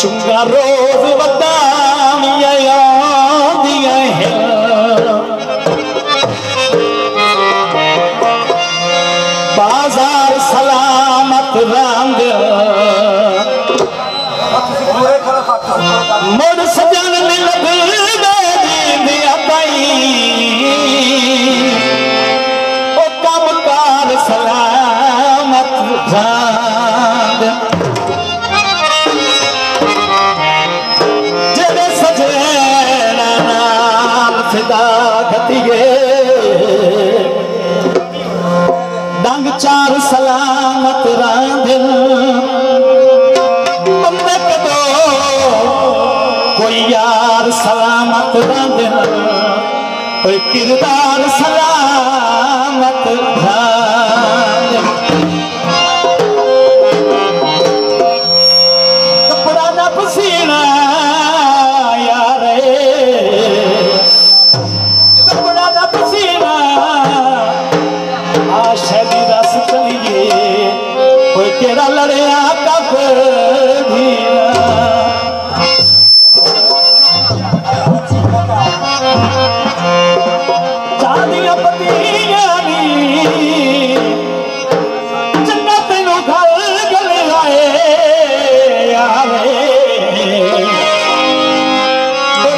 चुंगा रोज बतानिया दिया है बाजार सलामत रंग मुड़ सजन में लग दिया पाई ओ कम कार सलामत रंग जड़े सजना नाम फिदा गतिए डंग चार सलामत रांधिन बंदे कदो कोई यार सलामत रांधिन कोई किरदार सलामत रांधिन कपड़ा न पसीना यारे कपड़ा न पसीना आशा रस चलिए कोई तेरा लड़िया कब भी चांदियां पतियां चंगा तेनों घर गले आए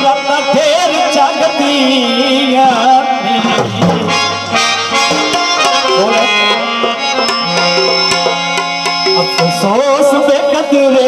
रब ढेर जगतियां अफसोस बेकदरे